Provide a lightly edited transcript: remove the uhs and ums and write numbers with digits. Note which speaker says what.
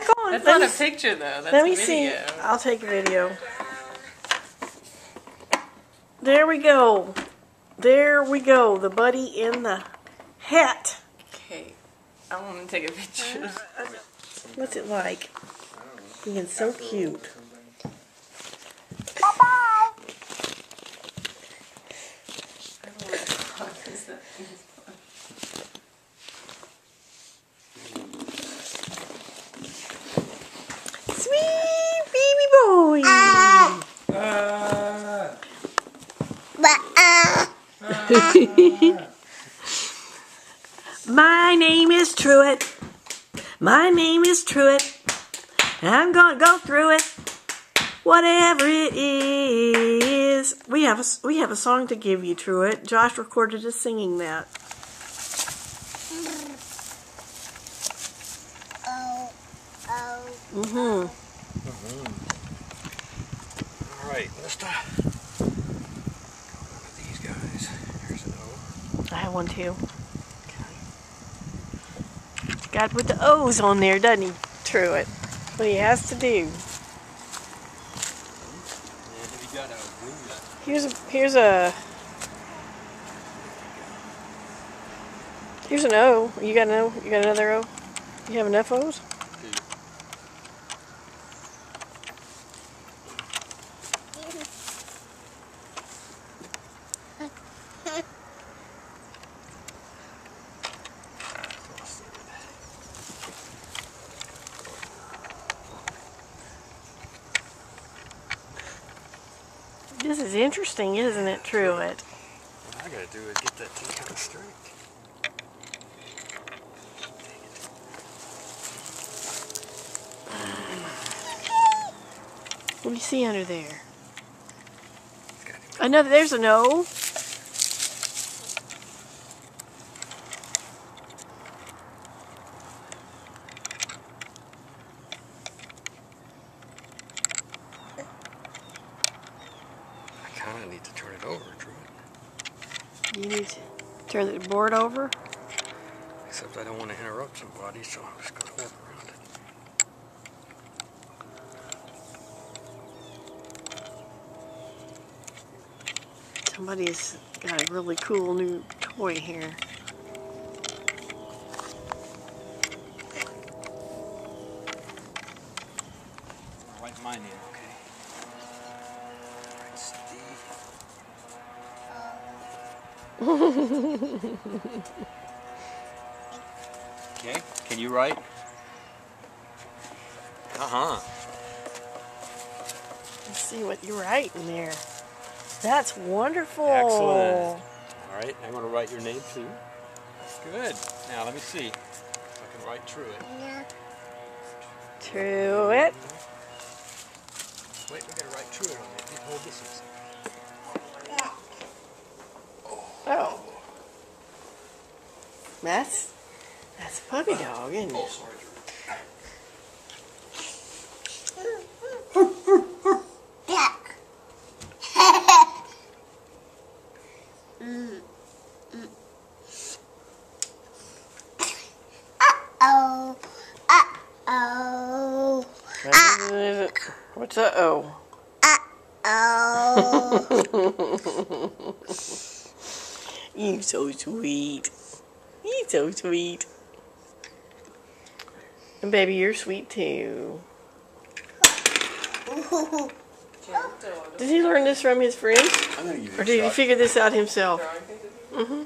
Speaker 1: on.
Speaker 2: That's not a picture, though. That's
Speaker 1: let me
Speaker 2: a video.
Speaker 1: see. I'll take a video. There we go. There we go. The buddy in the hat.
Speaker 2: Okay. I want to take a picture.
Speaker 1: What's it like? Being so cute.
Speaker 3: Bye-bye.
Speaker 1: Sweet baby boy. My name is Truett. My name is Truett. I'm gonna go through it. Whatever it is. We have a song to give you, Truett. Josh recorded us singing that.
Speaker 3: Oh.
Speaker 4: All right, let's start. One of these guys. Here's an O.
Speaker 1: I have one too. Got to put the O's on there, doesn't he? Truett. What he has to do. Here's an O. You got an O? You got another O? You have enough O's? This is interesting, isn't it, Truett?
Speaker 4: What I gotta do is get that thing kind of straight.
Speaker 1: What do you see under there? Another, there's an O.
Speaker 4: I kind of need to turn it over, Truett.
Speaker 1: You need to turn the board over.
Speaker 4: Except I don't want to interrupt somebody, so I'm just going to work around it.
Speaker 1: Somebody's got a really cool new toy here.
Speaker 4: I'll write my name, okay? Alright, Steve. Okay, can you write? Uh-huh.
Speaker 1: Let's see what you're writing there. That's wonderful.
Speaker 4: Excellent. All right, I'm going to write your name too. Good. Now let me see if I can write Truett.
Speaker 3: Yeah.
Speaker 1: Truett.
Speaker 4: Wait, we got to write Truett on it. Hold this a second.
Speaker 1: Oh. That's a puppy dog, isn't it?
Speaker 4: Oh, sorry,
Speaker 3: Duck. Uh-oh. Uh-oh.
Speaker 1: What's uh-oh?
Speaker 3: Uh-oh.
Speaker 1: You so sweet. You so sweet. And baby, you're sweet too. Did he learn this from his friends?
Speaker 4: I'm going to give you
Speaker 1: Or did he figure this out himself? Mm-hmm.